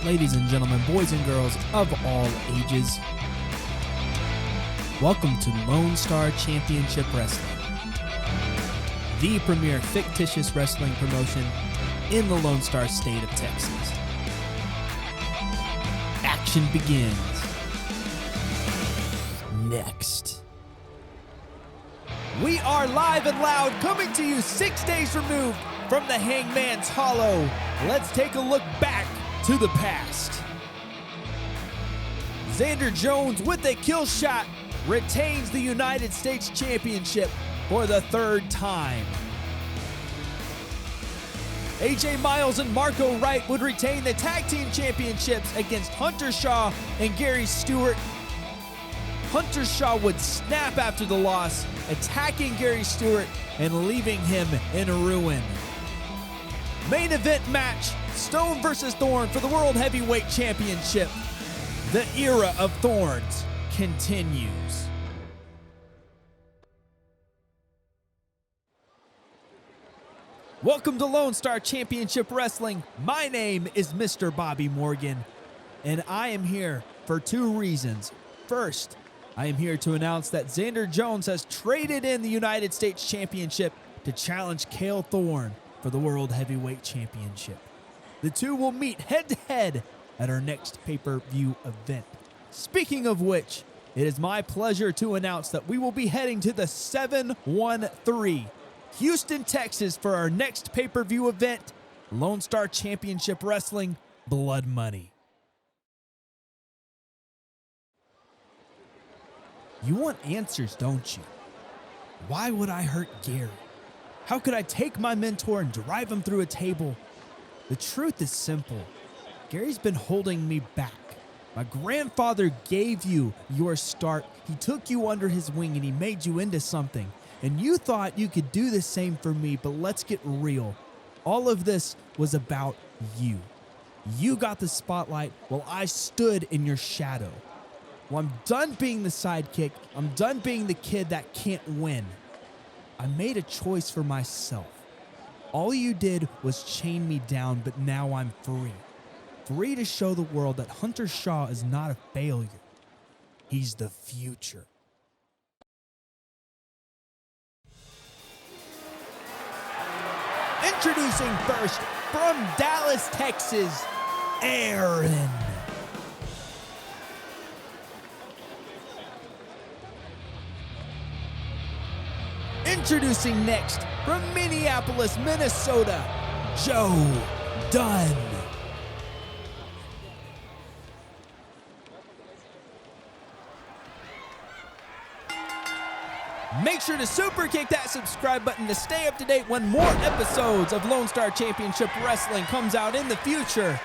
ladies and gentlemen, boys and girls of all ages. Welcome to Lone Star Championship Wrestling, the premier fictitious wrestling promotion in the Lone Star state of Texas. Action begins next. We are live and loud, coming to you 6 days removed from the Hangman's Hollow. Let's take a look back to the past. Xander Jones with a kill shot retains the United States Championship for the third time. AJ Miles and Marco Wright would retain the tag team championships against Hunter Shaw and Gary Stuart. Hunter Shaw would snap after the loss, attacking Gary Stuart and leaving him in ruin. Main event match, Stone versus Thorn for the World Heavyweight Championship. The era of Thorns continues. Welcome to Lone Star Championship Wrestling. My name is Mr. Bobby Morgan, and I am here for two reasons. First, I am here to announce that Xander Jones has traded in the United States Championship to challenge Kael Thorn for the World Heavyweight Championship. The two will meet head-to-head at our next pay-per-view event. Speaking of which, it is my pleasure to announce that we will be heading to the 713 Houston, Texas for our next pay-per-view event, Lone Star Championship Wrestling Blood Money. You want answers, don't you? Why would I hurt Gary? How could I take my mentor and drive him through a table? The truth is simple. Gary's been holding me back. My grandfather gave you your start. He took you under his wing and he made you into something. And you thought you could do the same for me, but let's get real. All of this was about you. You got the spotlight while I stood in your shadow. Well, I'm done being the sidekick. I'm done being the kid that can't win. I made a choice for myself. All you did was chain me down, but now I'm free. Free to show the world that Hunter Shaw is not a failure. He's the future. Introducing first, from Dallas, Texas, Aeron. Introducing next, from Minneapolis, Minnesota, Joe Dunn. Make sure to super kick that subscribe button to stay up to date when more episodes of Lone Star Championship Wrestling comes out in the future.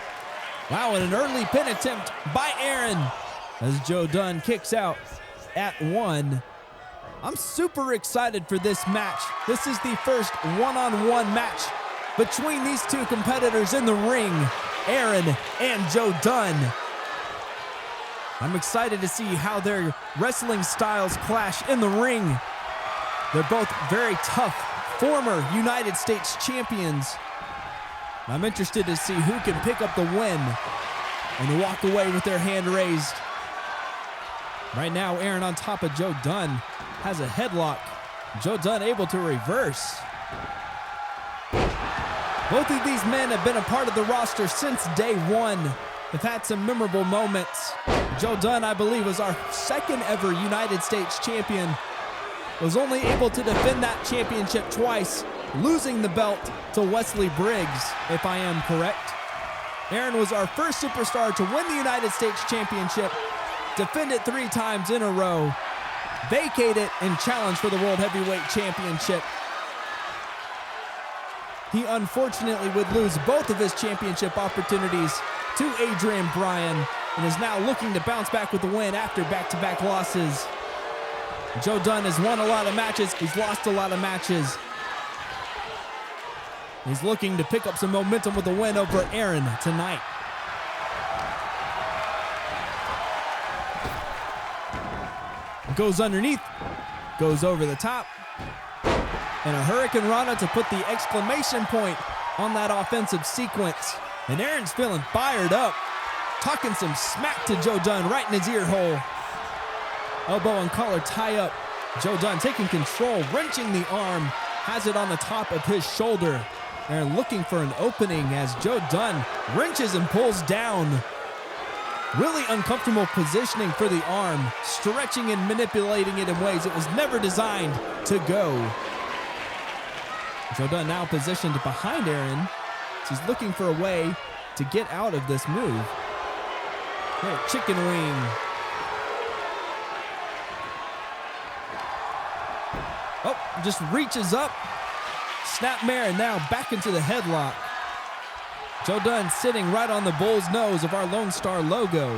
Wow, and an early pin attempt by Aeron as Joe Dunn kicks out at 1. I'm super excited for this match. This is the first one-on-one match between these two competitors in the ring, Aeron and Joe Dunn. I'm excited to see how their wrestling styles clash in the ring. They're both very tough, former United States champions. I'm interested to see who can pick up the win and walk away with their hand raised. Right now, Aeron on top of Joe Dunn has a headlock. Joe Dunn able to reverse. Both of these men have been a part of the roster since day one. They've had some memorable moments. Joe Dunn, I believe, was our second ever United States champion. Was only able to defend that championship twice, losing the belt to Wesley Briggs, if I am correct. Aeron was our first superstar to win the United States championship, defend it 3 times in a row, vacate it, and challenge for the World Heavyweight Championship. He unfortunately would lose both of his championship opportunities to Adrian Bryan and is now looking to bounce back with the win after back-to-back losses. Joe Dunn has won a lot of matches. He's lost a lot of matches. He's looking to pick up some momentum with a win over Aeron tonight. Goes underneath, goes over the top, and a Hurricane Rana to put the exclamation point on that offensive sequence. And Aeron's feeling fired up. talking some smack to Joe Dunn right in his ear hole. Elbow and collar tie up. Joe Dunn taking control, wrenching the arm, has it on the top of his shoulder. Aaron looking for an opening as Joe Dunn wrenches and pulls down. Really uncomfortable positioning for the arm, stretching and manipulating it in ways it was never designed to go. Joe Dunn now positioned behind Aaron. He's looking for a way to get out of this move. Little chicken wing. Oh, just reaches up. Snapmare, and now back into the headlock. Joe Dunn sitting right on the bull's nose of our Lone Star logo.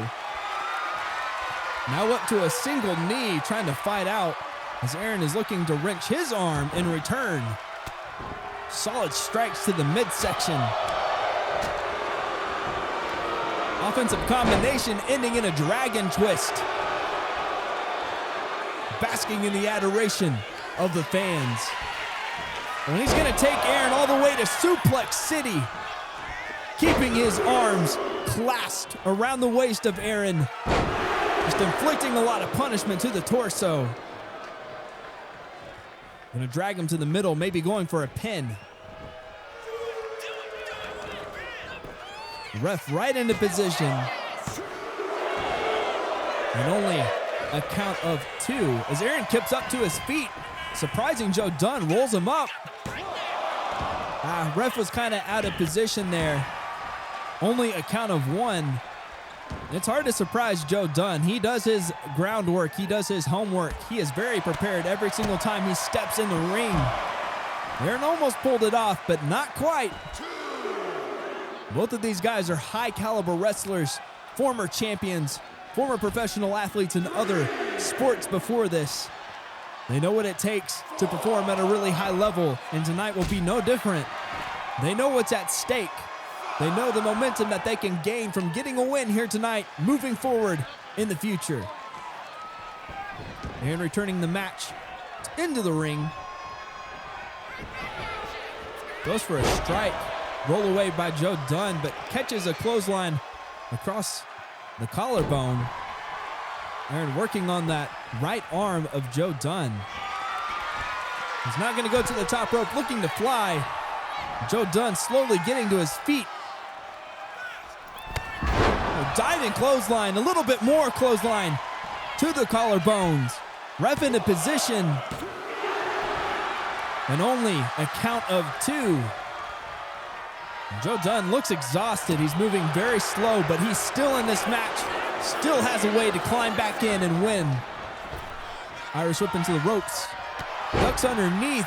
Now up to a single knee, trying to fight out as Aaron is looking to wrench his arm in return. Solid strikes to the midsection. Offensive combination ending in a dragon twist. Basking in the adoration of the fans. And he's going to take Aaron all the way to Suplex City, keeping his arms clasped around the waist of Aaron, just inflicting a lot of punishment to the torso. Going to drag him to the middle, maybe going for a pin. Ref right into position. And only a count of 2 as Aaron kips up to his feet. Surprising Joe Dunn, rolls him up. Ref was kind of out of position there. Only a count of 1. It's hard to surprise Joe Dunn. He does his groundwork. He does his homework. He is very prepared every single time he steps in the ring. Aaron almost pulled it off, but not quite. Both of these guys are high caliber wrestlers, former champions, former professional athletes in other sports before this. They know what it takes to perform at a really high level, and tonight will be no different. They know what's at stake. They know the momentum that they can gain from getting a win here tonight, moving forward in the future. And returning the match into the ring. Goes for a strike. Roll away by Joe Dunn, but catches a clothesline across the collarbone. Aaron working on that right arm of Joe Dunn. He's not going to go to the top rope, looking to fly. Joe Dunn slowly getting to his feet. A diving clothesline, a little bit more clothesline to the collarbones. Ref into position. And only a count of 2. Joe Dunn looks exhausted. He's moving very slow, but he's still in this match. Still has a way to climb back in and win. Irish whip into the ropes. Ducks underneath.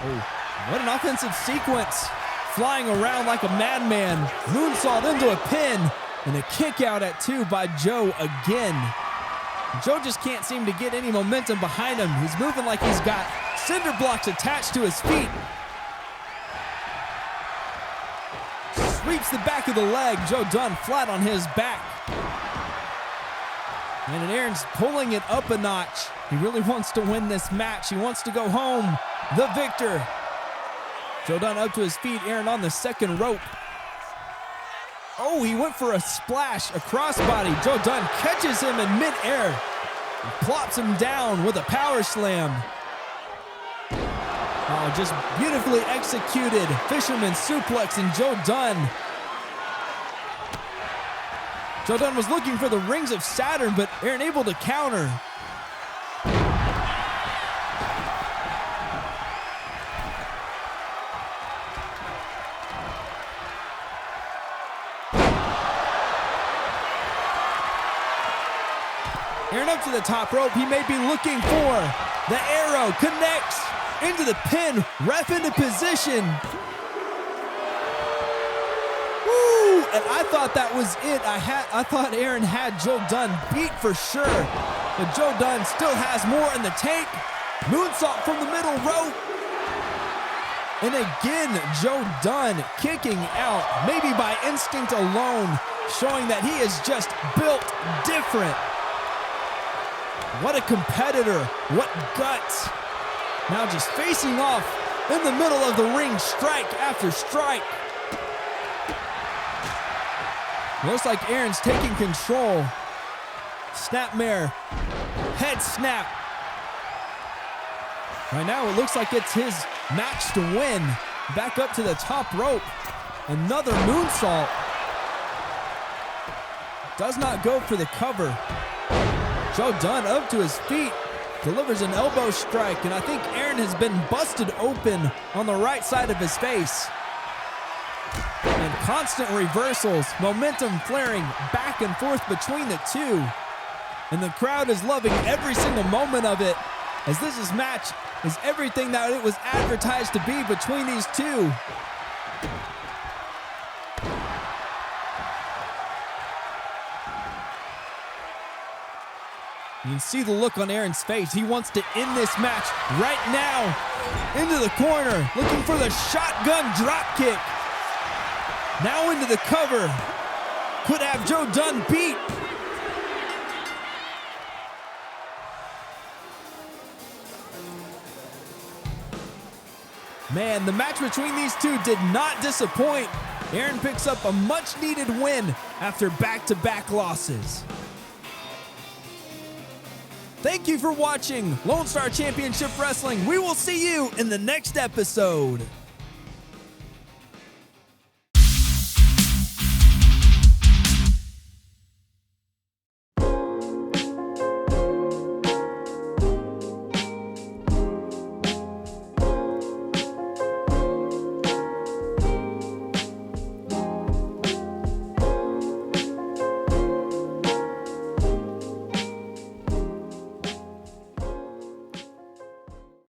Oh, what an offensive sequence. Flying around like a madman. Moonsault into a pin. And a kick out at 2 by Joe again. Joe just can't seem to get any momentum behind him. He's moving like he's got cinder blocks attached to his feet. Sweeps the back of the leg. Joe Dunn flat on his back. And Aaron's pulling it up a notch. He really wants to win this match. He wants to go home the victor. Joe Dunn up to his feet. Aaron on the second rope. Oh, he went for a splash, a crossbody. Joe Dunn catches him in midair. Plops him down with a power slam. Oh, just beautifully executed. Fisherman suplex and Joe Dunn. Joe Dunn was looking for the rings of Saturn, but Aaron able to counter. Aaron up to the top rope. He may be looking for the arrow. Connects into the pin. Ref into position. Woo! And I thought that was it. I thought Aaron had Joe Dunn beat for sure. But Joe Dunn still has more in the tank. Moonsault from the middle rope. And again, Joe Dunn kicking out, maybe by instinct alone, showing that he is just built different. What a competitor, what guts. Now just facing off in the middle of the ring, strike after strike. Looks like Aeron's taking control. Snapmare. Head snap. Right now it looks like it's his match to win. Back up to the top rope. Another moonsault. Does not go for the cover. Joe Dunn up to his feet. Delivers an elbow strike, and I think Aeron has been busted open on the right side of his face. And constant reversals, momentum flaring back and forth between the two. And the crowd is loving every single moment of it, as this match is everything that it was advertised to be between these two. You can see the look on Aeron's face. He wants to end this match right now. Into the corner, looking for the shotgun drop kick. Now into the cover. Could have Joe Dunn beat. Man, the match between these two did not disappoint. Aeron picks up a much-needed win after back-to-back losses. Thank you for watching Lone Star Championship Wrestling. We will see you in the next episode.